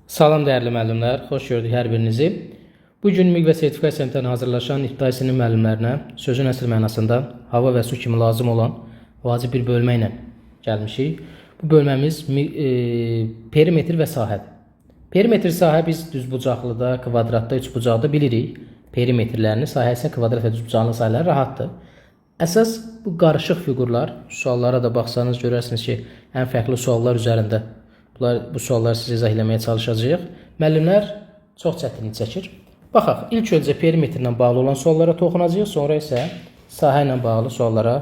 Salam dəyərli müəllimlər, xoş gördük hər birinizi. Bu gün MİQ və sertifikasiya imtahanı hazırlaşan ibtidai sinif müəllimlərinə sözün əsl mənasında hava və su kimi lazım olan vacib bir bölmə ilə gəlmişik. Bu bölməmiz perimetr və sahədir. Perimetr sahə biz düzbucaqlıda, kvadratda, üçbucaqda bilirik. Perimetrlərini, sahə isə kvadrat və düzbucaqlı sahələri rahatdır. Əsas bu qarışıq fiqurlar, suallara da baxsanız görərsiniz ki, ən fərqli suallar üzərində bu sualları sizə izah eləməyə çalışacağıq. Müəllimlər çox çətinlik çəkir. Baxaq, ilk öncə perimetrlə bağlı olan suallara toxunacağıq, sonra isə sahə ilə bağlı suallara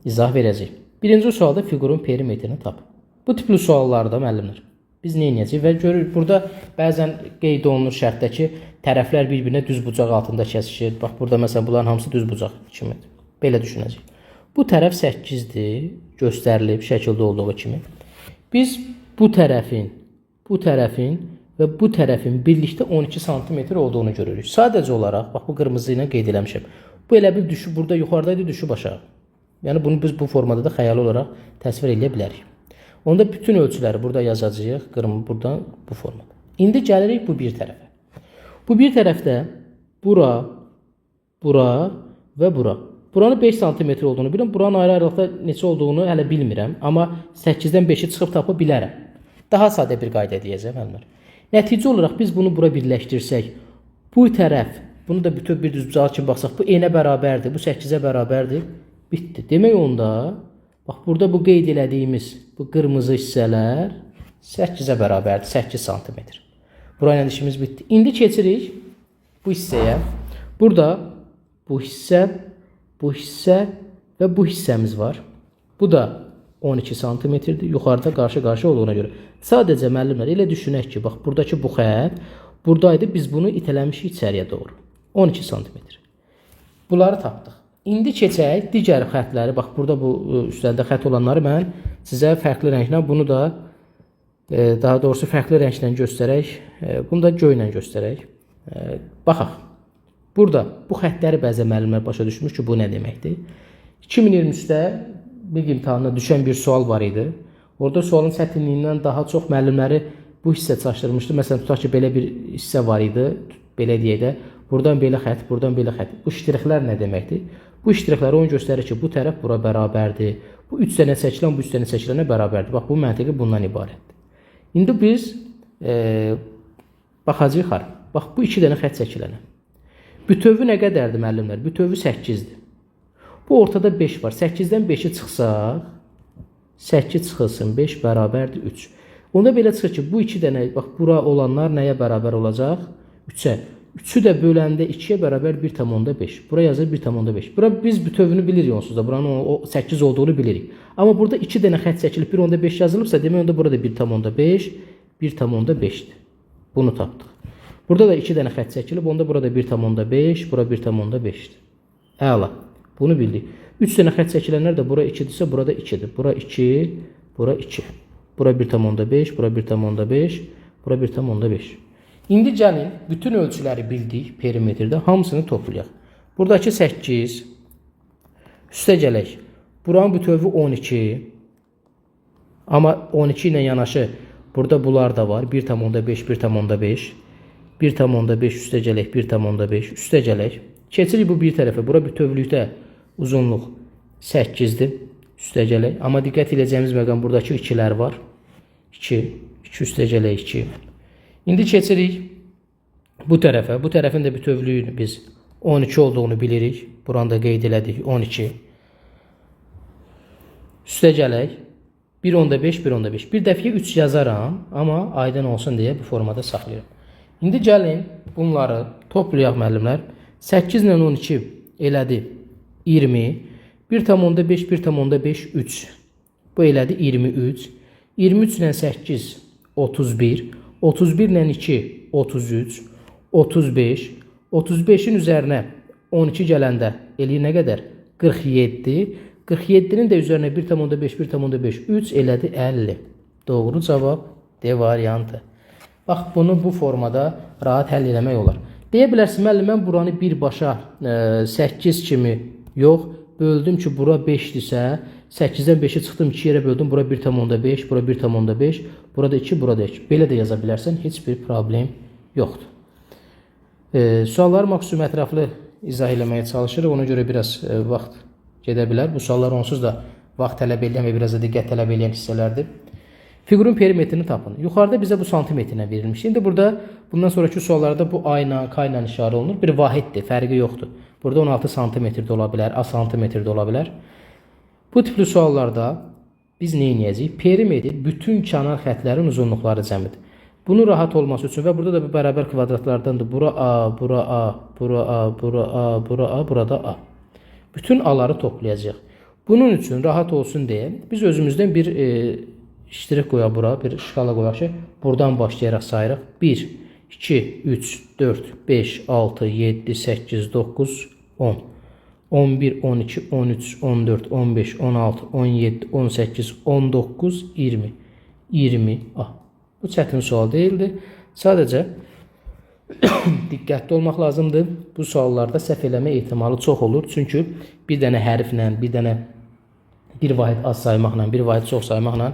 izah verəcəyik. Birinci sualda fiqurun perimetrini tap. Bu tipli suallarda müəllimlər biz nə edəcəyik və görürük, burada bəzən qeyd olunur şərtdə ki, tərəflər bir-birinə düz bucaq altında kəsişir. Bax, burada məsələn bunların hamısı düz bucaq kimidir. Belə düşünəcəyik. Bu tərəf 8-dir, göstərilib şəkildə olduğu kimi. Biz bu tərəfin və bu tərəfin birlikdə 12 sm olduğunu görürük. Sadəcə olaraq, bax bu qırmızı ilə qeyd eləmişəm. Bu elə bir düşüb burada yuxarıdaydı, düşüb aşağı. Yəni bunu biz bu formada da xəyali olaraq təsvir edə bilərik. Onda bütün ölçüləri burada yazacağıq, buradan bu formada. İndi gəlirik bu bir tərəfə. Bu bir tərəfdə bura və bura. Buranın 5 sm olduğunu bilirəm. Buranın ayrı-ayrılıqda neçə olduğunu hələ bilmirəm. Amma 8-dən 5-i çıxıb tapa bilərəm. Daha sadə bir qayda deyəcəm həmlər. Nəticə olaraq biz bunu bura birləşdirsək, bu tərəf, bunu da bütöv bir düzbucağı kimi baxsaq, bu n-ə bərabərdir, bu 8-ə bərabərdir. Bitdi. Demək onda, bax burada bu qeyd elədiyimiz bu qırmızı hissələr 8-ə bərabərdir, 8 sm. Burayla işimiz bitdi. İndi keçirik bu hissəyə. Burada bu hissə və bu hissəmiz var. Bu da 12 sm-dir. Yuxarıda qarşı-qarşı olduğuna görə. Sadəcə müəllimlər elə düşünək ki, bax buradakı bu xətt buradaydı. Biz bunu itələmişik içəriyə doğru. 12 sm. Bunları tapdıq. İndi keçək digər xəttləri. Bax burada bu üstlərdə xətt olanları mən sizə fərqli rənglə, bunu da daha doğrusu fərqli rənglə göstərək. Bunu da göylə göstərək. Baxaq. Burada bu xəttləri bəzən müəllimlər başa düşmüş ki, bu nə deməkdir? 2023-də MİQ imtahanına düşən bir sual var idi. Orada sualın çətinliyindən daha çox müəllimləri bu hissə çaşdırmışdı. Məsələn, tutaq ki, belə bir hissə var idi. Belə deyək də, buradan belə xətt, buradan belə xətt. Bu ştrixlər nə deməkdir? Bu ştrixlər onu göstərir ki, bu tərəf bura bərabərdir. Bu 3 dənə çəkilən, bu 3 dənə çəkilənə bərabərdir. Bax, bu məntiqi bundan ibarətdir. İndi biz baxacağıq hara. Bax, bu 2 dənə xətt çəkilənə. Bütövü nə qədərdir müəllimlər? Bütövü 8-dir. Bu ortada 5 var. 8-dən 5-i çıxsaq, 8 çıxılsın, 5 bərabərdir 3. Onda belə çıxır ki, bu 2 dənə, bax, bura olanlar nəyə bərabər olacaq? 3-ə. 3-ü də böləndə 2-yə bərabər 1,5. Bura yazır 1,5. Bura biz bütövünü bilirik onsuz da. Buranın 8 olduğunu bilirik. Amma burada 2 dənə xətt çəkilib 1,5 yazılıbsa, demək onda burada 1,5, 1,5-dir. Bunu tapdıq. Burada da 2 dənə xətt çəkilib, onda burada 1,5, bura 1,5-dir. Əla. Bunu bildik. 3 dənə xətt çəkilənlər də bura 2-dirsə, burada 2-dir. Bura 2, bura 2. Bura 1,5, bura 1,5, bura 1,5. İndi gəlin, bütün ölçüləri bildik perimetrdə, hamısını toplayaq. Buradakı 8, üstə gələk. Buranın bütövü 12. Amma 12 ilə yanaşı, burada bunlar da var. 1,5, 1,5. 1,5 üstə gələk, 1,5 üstə gələk. Keçirik bu bir tərəfə. Bura bütövlükdə uzunluq 8-dir. Üstə gələk. Amma diqqət edəcəyimiz məqam buradakı 2-lər var. 2 üstə gələk 2. İndi keçirik bu tərəfə. Bu tərəfin də bütövlüyünü biz 12 olduğunu bilirik. Buranı da qeyd elədik 12. Üstə gələk. 1,5, 1,5. Bir dəfəyə 3 yazaram. Amma aydın olsun deyə bu formada saxlayıram. İndi gəlin bunları toplayaq müəllimlər. 8 ilə 12 elədi 20. 1,5, 1,5, 3. Bu elədi 23. 23 ilə 8, 31. 31 ilə 2, 33. 35. 35-in üzərinə 12 gələndə eləyir nə qədər? 47. 47-nin də üzərinə 1,5, 1,5, 3 elədi 50. Doğru cavab D variantı. Bax, bunu bu formada rahat həll eləmək olar. Deyə bilərsiniz, müəllim, mən buranı birbaşa 8 kimi yox, böldüm ki, bura 5-dirsə, 8-dən 5-i çıxdım, 2 yerə böldüm. Bura 1,5, bura 1,5, burada 2, burada 2. Belə də yaza bilərsən, heç bir problem yoxdur. Sualları maksimum ətraflı izah eləməyə çalışırıq. Ona görə biraz vaxt gedə bilər. Bu suallar onsuz da vaxt tələb edən və biraz da diqqət tələb edən hissələrdir. Fiqurun perimetrini tapın. Yuxarıda bizə bu santimetrinə verilmiş. İndi burada bundan sonraki suallarda bu A ilə, K ilə işarə olunur. Bir vahiddir, fərqi yoxdur. Burada 16 santimetrdə ola bilər, A santimetrdə ola bilər. Bu tipli suallarda biz nə edəcəyik? Perimetr bütün kənar xətlərin uzunluqları cəmidir. Bunu rahat olması üçün və burada da bu bərabər kvadratlardandır. Bura A, bura A, bura A, bura A, bura A, burada A. Bütün A-ları toplayacağıq. Bunun üçün rahat olsun deyə biz özümüzdən bir iştirak qoyaq bura, bir şkala qoyaq ki, buradan başlayaraq sayırıq. 1, 2, 3, 4, 5, 6, 7, 8, 9, 10, 11, 12, 13, 14, 15, 16, 17, 18, 19, 20, 20 A. Bu çətin sual deyildi. Sadəcə diqqətli olmaq lazımdır. Bu suallarda səhv eləmə ehtimalı çox olur. Çünki bir dənə hərflə, bir vahid az saymaqla, bir vahid çox saymaqla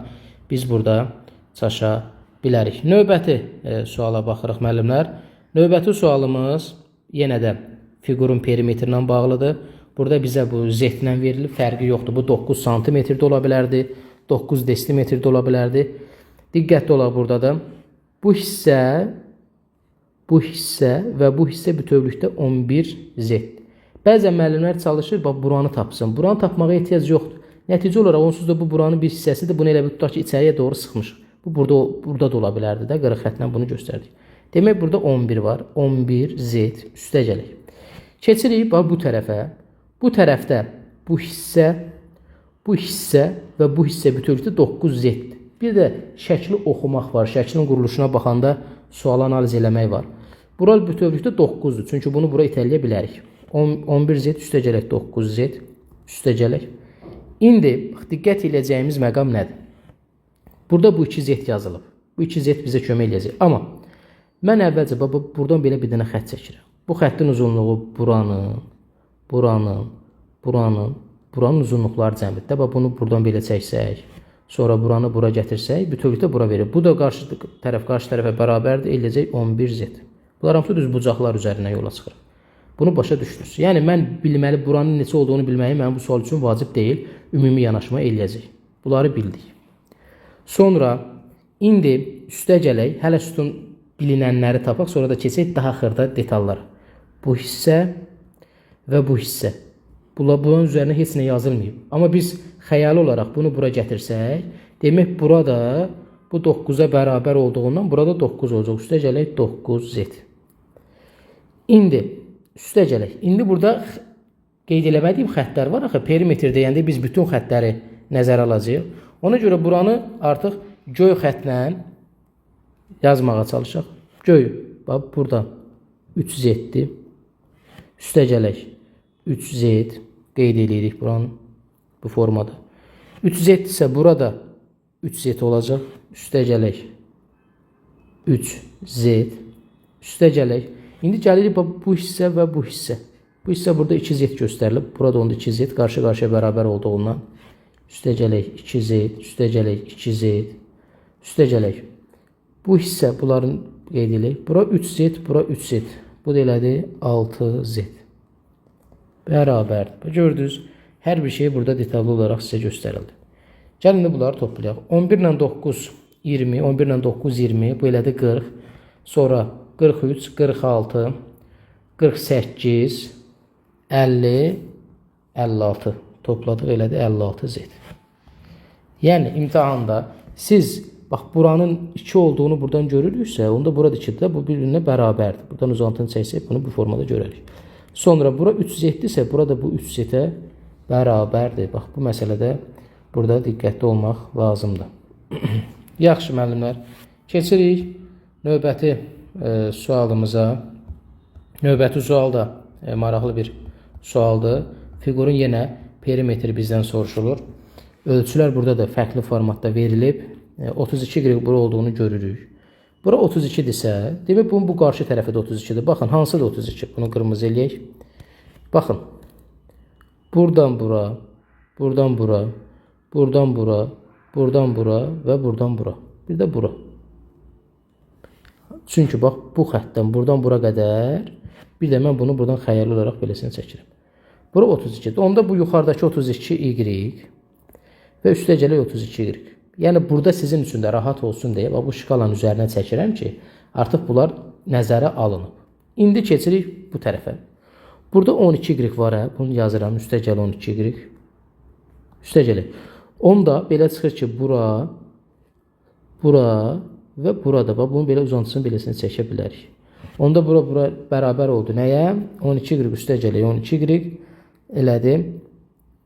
biz burada çaşa bilərik. Növbəti suala baxırıq müəllimlər. Növbəti sualımız yenə də fiqurun perimetrindən bağlıdır. Burada bizə bu z-lə verilib, fərqi yoxdur. Bu 9 santimetrdə ola bilərdi, 9 desimetrdə ola bilərdi. Diqqətli olaq burada da. Bu hissə və bu hissə bütövlükdə 11 z. Bəzən müəllimlər çalışır, bax, buranı tapsın. Buranı tapmağa ehtiyac yoxdur. Nəticə olaraq onsuz da bu buranın bir hissəsidir. Bunu elə bir tutaq ki, içəriyə doğru sıxmış. Bu burada da ola bilərdi də. Qırıq xətlə bunu göstərdik. Demək, burada 11 var. 11 z üstə gələk. Keçirik bax, bu tərəfə. Bu tərəfdə bu hissə və bu hissə bütövlükdə 9 z-dir. Bir də şəkli oxumaq var. Şəklin quruluşuna baxanda sual analiz eləmək var. Bura bütövlükdə 9-dur. Çünki bunu bura itələyə bilərik. 11z üstə gələk 9z üstə gələk. İndi diqqət edəcəyimiz məqam nədir? Burada bu 2z yazılıb. Bu 2z bizə kömək edəcək. Amma mən əvvəlcə buradan belə bir dənə xətt çəkirəm. Bu xəttin uzunluğu buranın uzunluqları cəmidir. Bunu buradan belə çəksək, sonra buranı bura gətirsək, bütövlükdə bura verir. Bu da qarşı tərəfə bərabərdir, eləcək 11z. Bunlar hamısı düz bucaqlar üzərinə yola çıxır. Bunu başa düşdünüz. Yəni, mən bilməli, buranın neçə olduğunu bilməyim, mənim bu sual üçün vacib deyil, ümumi yanaşma eləyəcək. Bunları bildik. Sonra, indi üstə gələk, hələ sütun bilinənləri tapaq, sonra da keçək daha xırda detallara. Bu hissə və bu hissə. Bunun üzərinə heç nə yazılmayıb. Amma biz xəyali olaraq bunu bura gətirsək, demək, burada bu 9-a bərabər olduğundan burada 9 olacaq. Üstə gələk 9z. İndi üstə gələk. İndi burada qeyd eləmədiyim xəttlər var. Axı, perimetr deyəndə biz bütün xəttləri nəzərə alacağıq. Ona görə buranı artıq göy xəttlə yazmağa çalışaq. Göy, bax, burada 3z-dir. Üstə gələk 3z qeyd edirik buranın bu formada. 3z isə burada 3z olacaq. Üstə gələk 3z. Üstə gələk. İndi gəlirik bu hissə və bu hissə. Bu hissə burada 2z göstərilib. Burada onda 2z qarşı-qarşıya bərabər olduğundan. Üstə gələk 2z, üstə gələk 2z, üstə gələk. Bu hissə bunların qeyd edirik. Bura 3z, bura 3z. Bu da elədir 6z. Bərabərdir. Gördünüz, hər bir şey burada detallı olaraq sizə göstərildi. Gəlin də bunları toplayaq. 11 ilə 9, 20, 11 ilə 9, 20. Bu elədir 40. Sonra 43, 46, 48, 50, 56. Topladıq, elədir 56z. Yəni, imtihanda siz, bax, buranın 2 olduğunu buradan görürüksə, onda burada 2-də bu bir-birinə bərabərdir. Buradan uzantını çəksək, bunu bu formada görərik. Sonra bura 3z-dirsə, burada bu 3z-ə bərabərdir. Bax, bu məsələdə burada diqqətli olmaq lazımdır. Yaxşı, müəllimlər. Keçirik növbəti sualımıza. Növbəti sual da maraqlı bir sualdır. Fiqurun yenə perimetri bizdən soruşulur. Ölçülər burada da fərqli formatda verilib. 32 qırıq bura olduğunu görürük. Bura 32-dirsə, demək bu qarşı tərəfə də 32-dir. Baxın, hansı da 32? Bunu qırmızı eləyək. Baxın, buradan bura, buradan bura, buradan bura, buradan bura və buradan bura. Bir də bura. Çünki bax bu xəttdən buradan bura qədər, bir də mən bunu buradan xəyali olaraq beləsini çəkirəm. Bura 32. Onda bu yuxarıdakı 32y və üstə gələk 32y. Yəni burada sizin üçün də rahat olsun deyə bu şkalanın üzərinə çəkirəm ki, artıq bunlar nəzərə alınıb. İndi keçirik bu tərəfə. Burada 12y var, bunu yazıram, üstə gəl 12y. Üstə gələk. Onda belə çıxır ki, bura və burada bunun belə uzantısını beləsini çəkə bilərik. Onda bura bərabər oldu. Nəyə? 12y üstə gələk 12y elədim.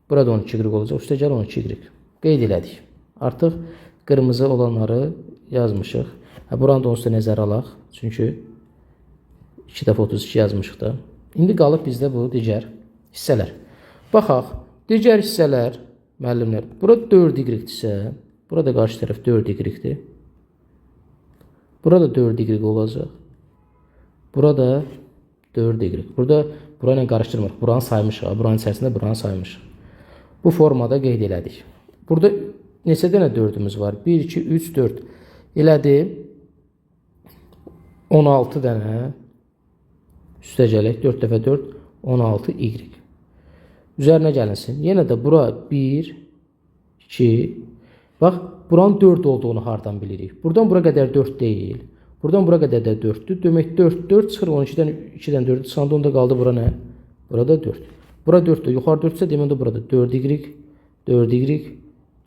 Burada 12y olacaq. Üstə gəl 12y. Qeyd elədik. Artıq qırmızı olanları yazmışıq. Buranı da onsuz da nəzərə alaq. Çünki 2 dəfə 32 yazmışıq da. İndi qalıb bizdə bu digər hissələr. Baxaq. Digər hissələr, müəllimlər, bura 4y-dirsə, burada qarşı tərəf 4y-dir. Burada 4y olacaq. Burada 4y. Burada bura ilə qarışdırmırıq. Buranı saymışıq. Buranın içərisində buranı saymışıq. Bu formada qeyd elədik. Burada neçə dənə 4-ümüz var? 1, 2, 3, 4. Elədi. 16 dənə. Üstə gələk. 4 dəfə 4. 16y. Üzərinə gəlinsin. Yenə də bura 1, 2. Bax, buranın 4 olduğunu hardan bilirik? Buradan bura qədər 4 deyil. Buradan bura qədər də 4'dür. Demək 4, 4 çıxır 12-dən 2-dən 4 çıxanda onda qaldı bura nə? Burada 4. Bura 4'dür. Yuxarı 4-sə demək də burada 4y, 4y,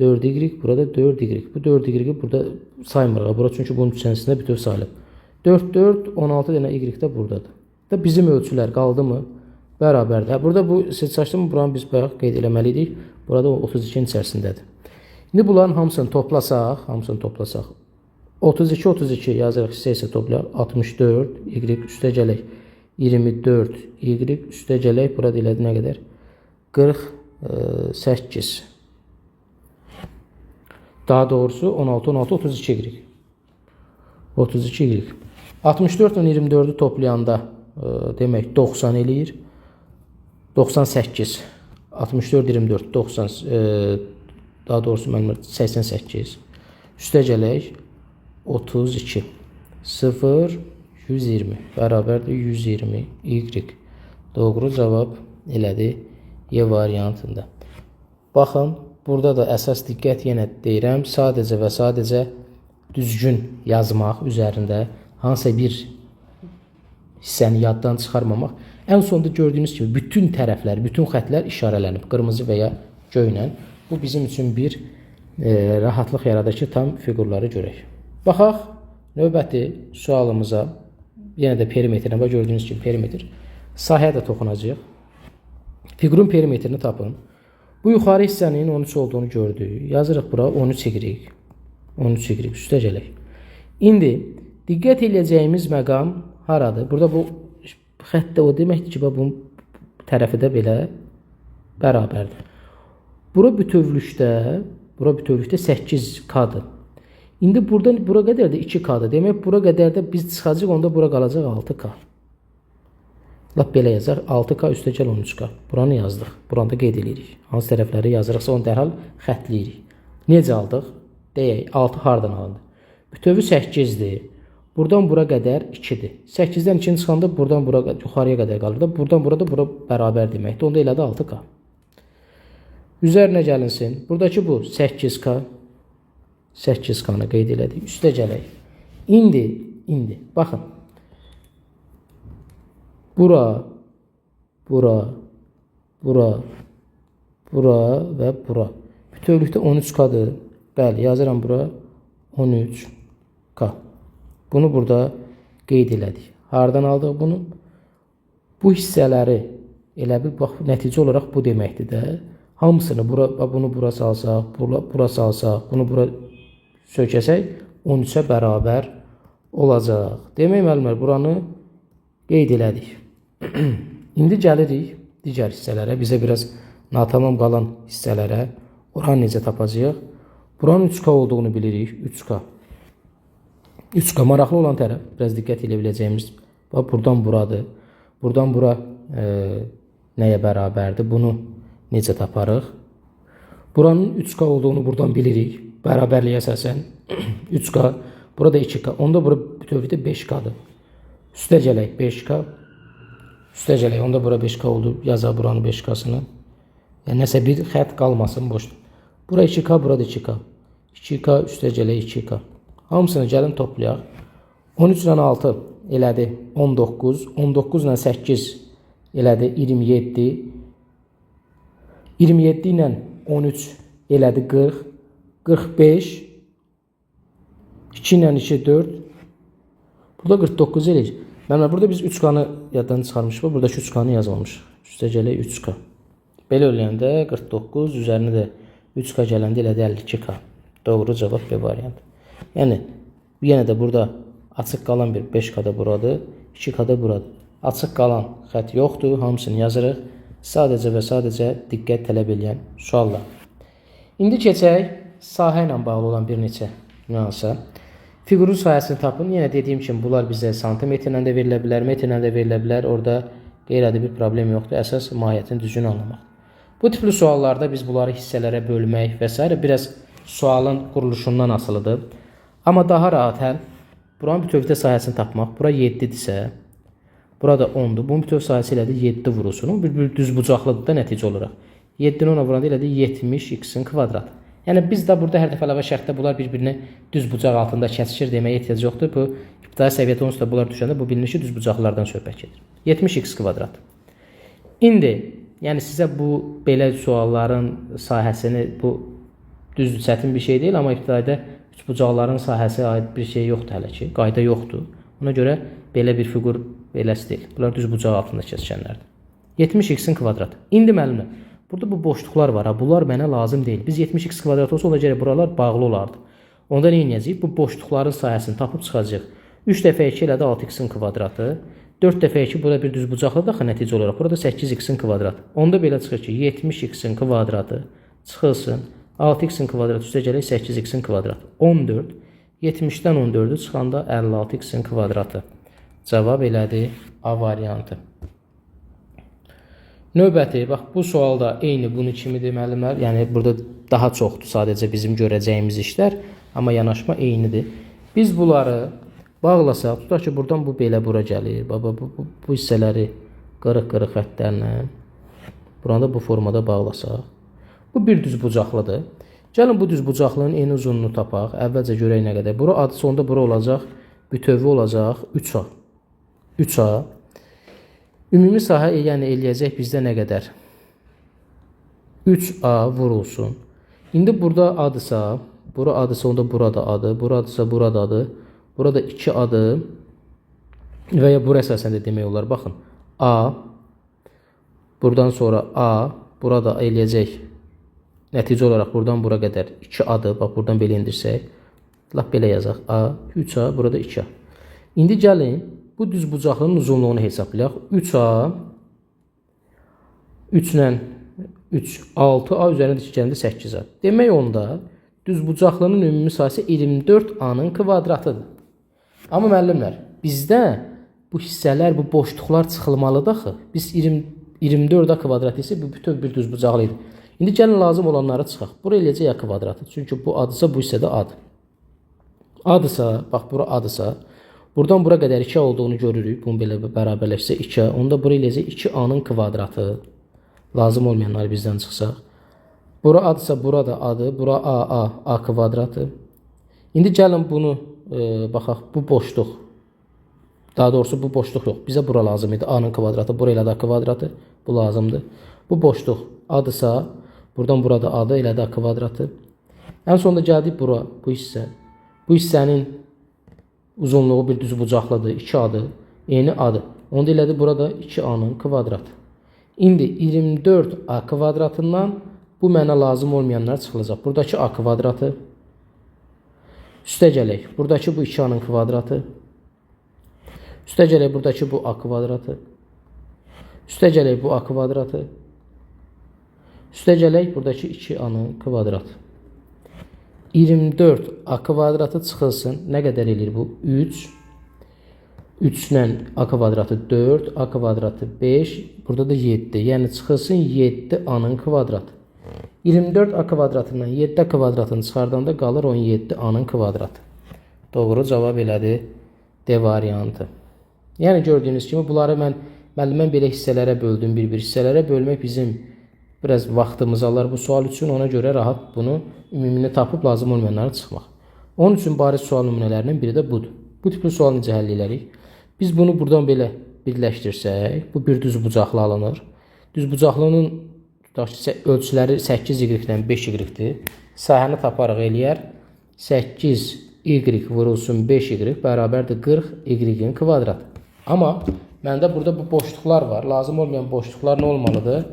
4y, burada 4y. Bu 4y burada saymırıq. Bura çünki bunun içərisində bütöv sayılıb. 4, 4, 16 dənə y də buradadır. Da bizim ölçülər qaldı mı? Bərabərdir. Burada bu seçəcəkdə buranı biz bayaq qeyd eləməliydik. Burada 32-nin içərisindədir. İndi bunların hamısını toplasaq, 32, 32 yazırıq, hissə toplayaq, 64, y üstə gələk, 24, y üstə gələk, burada elədi nə qədər? 48. Daha doğrusu 16, 16, 32 y. 32 y. 64 ilə 24'ü toplayanda demək 90 eləyir. 98. 64, 24, 90, daha doğrusu mən 88. Üstə gələk 32. 0, 120. Bərabərdir 120 y. Doğru cavab elədi Y variantında. Baxın, burada da əsas diqqət yenə deyirəm. Sadəcə və sadəcə düzgün yazmaq üzərində hansısa bir hissəni yaddan çıxarmamaq. Ən sonda gördüyünüz kimi bütün tərəflər, bütün xətlər işarələnib qırmızı və ya göylə. Bu bizim üçün bir rahatlıq yaradır ki, tam fiqurları görək. Baxaq, növbəti sualımıza, yenə də perimetrə, gördüyünüz kimi perimetr. Sahəyə də toxunacaq. Fiqurun perimetrini tapın. Bu yuxarı hissənin 13 olduğunu gördük. Yazırıq bura 13y. 13y üstə gələk. İndi diqqət edəcəyimiz məqam haradır? Burada bu xəttdə o deməkdir ki, bunun tərəfi də belə bərabərdir. Bura bütövlükdə 8K-dır. İndi buradan bura qədər də 2K-dır. Demək, bura qədər də biz çıxacaq, onda bura qalacaq 6K. Lap belə yazaq, 6K üstə gəl 13K. Buranı yazdıq. Buranı da qeyd edirik. Hansı tərəfləri yazırıqsa, onu dərhal xətləyirik. Necə aldıq? Deyək, 6 hardan alındı? Bütövü 8-dir. Buradan bura qədər 2-dir. 8-dən 2-ni çıxanda buradan bura yuxarıya qədər qalır da. Buradan burada bura bərabər deməkdir. Onda elədi 6K. Üzərinə gəlinsin. Buradakı bu 8K. 8K-nı qeyd elədik. Üstə gələk. İndi baxın. Bura və bura. Bütövlükdə 13K-dır. Bəli, yazıram bura 13K. Bunu burada qeyd elədik. Hardan aldıq bunu? Bu hissələri elə bir bax, nəticə olaraq bu deməkdir də. Hamısını bunu bura salsaq, bura salsaq, bunu bura sökəsək 13-ə bərabər olacaq. Demək müəllimlər, buranı qeyd elədik. İndi gəlirik digər hissələrə. Bizə biraz natamam qalan hissələrə. Oranı necə tapacağıq? Buranın 3K olduğunu bilirik. 3K. 3K maraqlı olan tərəf, biraz diqqət elə biləcəyimiz, buradan buradır. Buradan bura nəyə bərabərdir? Bunu necə taparıq? Buranın 3K olduğunu buradan bilirik. Bərabərliyə əsasən 3K. Burada 2K. Onda bura bütövlükdə 5K'dır. Üstə gələk 5K. Üstə gələk. Onda bura 5K oldu. Yazaq buranın 5K'sını. Yəni nəsə bir xətt qalmasın boşda. Bura 2K, burada 2K. 2K üstə gələk 2K. Hamısını gəlin toplayaq. 13 ilə 6 elədi 19. 19 ilə 8 elədi 27. 27 ilə 13 elədi 40. 45. 2 ilə 2 4. Burada 49 eləyir. Mənim burada biz 3K'nı yaddan çıxarmışıq. Buradakı 3K'nı yazmamışıq. Üstə gələk 3K. Belə öləndə 49 üzərinə də 3K gələndə elədi 52K. Doğru cavab B variantı. Yəni yenə də burada açıq qalan bir 5K-da buradır, 2K-da buradır. Açıq qalan xətt yoxdur, hamısını yazırıq. Sadəcə və sadəcə diqqət tələb edən suallar. İndi keçək sahə ilə bağlı olan bir neçə nüansa. Fiqurun sahəsini tapın. Yenə dediyim kimi bunlar bizə santimetrlə də verilə bilər, metrlə də verilə bilər. Orada qeyri-adi bir problem yoxdur. Əsas mahiyyətini düzgün anlamaq. Bu tipli suallarda biz bunları hissələrə bölmək və s. biraz sualın quruluşundan asılıdır. Amma daha rahat həll buranın bütövlükdə sahəsini tapmaq. Bura 7-dirsə, burada 10-dur. Bunun bütöv sahəsi elədi 7 vurulsun. Bir düzbucaqlıdır da nəticə olaraq. 7-ni 10-a vuranda elədi 70x-in kvadratı. Yəni biz də burada hər dəfə əlavə şərtdə bunlar bir-birini düzbucaq altında kəsişir deməyə ehtiyac yoxdur. Bu ibtidai səviyyədə onsuz da bunlar düşəndə bu bilinir ki, düzbucaqlardan söhbət gedir. 70x kvadrat. İndi yəni sizə bu belə sualların sahəsini bu düzdür, çətin bir şey deyil, amma ibtidaidə üçbucaqların sahəsi aid bir şey yoxdur hələ ki, qayda yoxdur. Ona görə belə bir fiqur beləsi deyil. Bunlar düzbucaq altında kəsişənlərdir. 70x-in kvadratı. İndi müəllimlər, burada bu boşluqlar var. Bunlar mənə lazım deyil. Biz 70x kvadrat olsa ona görə buralar bağlı olardı. Onda nə edəcəyik? Bu boşluqların sahəsini tapıb çıxacağıq. 3 dəfə 2 elədi 6x-in kvadratı. 4 dəfə 2 burada bir düzbucaqlıdır axı nəticə olaraq. Burada 8x-in kvadratı. Onda belə çıxır ki, 70x-in kvadratı çıxılsın. 6x-in kvadratı üstə gələk 8x-in kvadratı. 14. 70-dən 14-ü çıxanda 56x-in kvadratı. Cavab elədi A variantı. Növbəti, bax bu sualda eyni bunun kimidir müəllimlər. Yəni burada daha çoxdur sadəcə bizim görəcəyimiz işlər, amma yanaşma eynidir. Biz bunları bağlasaq, tutaq ki, buradan bu belə bura gəlir. Bu hissələri qırıq-qırıq xəttlərlə burada bu formada bağlasaq. Bu bir düzbucaqlıdır. Gəlin bu düzbucaqlığın eni uzunluğunu tapaq. Əvvəlcə görək nə qədər. Bura adı sonda bura olacaq. Bütövü olacaq 3A. 3A. Ümumi sahə yəni eləyəcək bizdə nə qədər? 3A vurulsun. İndi burada adısa, bura adısa onda burada adı, bura adısa burada adı, burada 2 adı və ya bura əsasən də demək olar. Baxın, A, buradan sonra A, burada eləyəcək nəticə olaraq buradan bura qədər 2 adı, bax buradan belə indirsək, lap belə yazaq, A, 3A, burada 2A. İndi gəlin, bu düzbucaqlığın uzunluğunu hesablayaq. 3A, 3 ilə 3, 6A üzərində düşəndə 8A. Demək onda düzbucaqlığının ümumi sahəsi 24A-nın kvadratıdır. Amma müəllimlər, bizdə bu hissələr, bu boşluqlar çıxılmalıdır axı. Biz 24A kvadrat isə bu bütöv bir düzbucaqlı idi. İndi gəlin lazım olanları çıxaq. Bura eləyəcək A kvadratı. Çünki bu adısa, bu hissədə ad. Adısa, bax bura adısa, buradan bura qədər 2A olduğunu görürük. Bunu belə bərabərləşsə 2A. Onda bura eləyəcək 2A-nın kvadratı. Lazım olmayanları bizdən çıxsaq. Bura adısa, burada adı. Bura A kvadratı. İndi gəlin bunu baxaq. Bu boşluq. Daha doğrusu bu boşluq yox. Bizə bura lazım idi. A-nın kvadratı. Bura elədi A kvadratı. Bu lazımdır. Bu boşluq adısa, buradan burada adı elədi A kvadratı. Ən sonunda gəldik bura, bu hissə. Bu hissənin uzunluğu bir düzbucaqlıdır. 2 adı, eni adı. Onda elədi burada 2A-nın kvadratı. İndi 24A kvadratından bu mənə lazım olmayanlar çıxılacaq. Buradakı A kvadratı. Üstə gələk. Buradakı bu 2A-nın kvadratı. Üstə gələk. Buradakı bu A kvadratı. Üstə gələk. Bu A kvadratı. Üstə gələk. Buradakı 2A-nın kvadratı. 24A kvadratı çıxılsın. Nə qədər eləyir bu? 3. 3 ilə A kvadratı 4. A kvadratı 5. Burada da 7. Yəni çıxılsın 7A-nın kvadratı. 24a kvadratından 7a kvadratını çıxardanda qalır 17a-nın kvadratı. Doğru cavab elədir D variantı. Yəni gördüyünüz kimi bunları müəllimən belə hissələrə böldüm, bir-bir hissələrə bölmək bizim biraz vaxtımız alır bu sual üçün. Ona görə rahat bunu ümumini tapıb lazım olmayanları çıxmaq. Onun üçün bariz sual nümunələrinin biri də budur. Bu tipli sual necə həll edərik? Biz bunu buradan belə birləşdirsək, bu bir düzbucaqlı alınır. Düzbucaqlının ölçüləri 8y-dən 5y-dir. Sahəni taparıq eləyər. 8y vurulsun 5y bərabərdir 40y-in kvadratı. Amma məndə burada bu boşluqlar var. Lazım olmayan boşluqlar nə olmalıdır?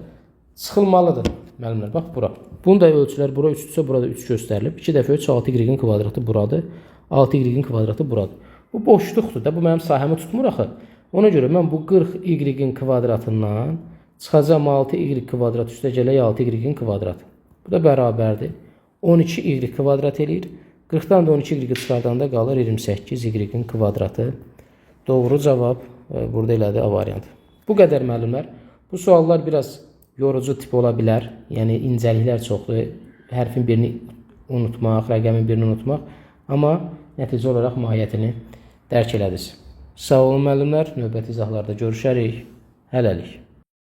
Çıxılmalıdır. Müəllimlər, bax bura. Bunun da ölçülər bura 3-dürsə, burada 3 göstərilib. 2 dəfə 3 6y-in kvadratı buradır. 6y-in kvadratı buradır. Bu boşluqdur da. Bu mənim sahəmi tutmur axı. Ona görə mən bu 40y-in kvadratından çıxacam 6y kvadrat üstə gələk 6y-in kvadratı. Bu da bərabərdir. 12y kvadrat eləyir. 40-dan da 12y çıxardanda qalır 28y-in kvadratı. Doğru cavab burada elədir A variantı. Bu qədər müəllimlər. Bu suallar biraz yorucu tip ola bilər. Yəni incəliklər çoxdur. Hərfin birini unutmaq, rəqəmin birini unutmaq. Amma nəticə olaraq mahiyyətini dərk elədiniz. Sağ olun müəllimlər. Növbəti izahlarda görüşərik. Hələlik.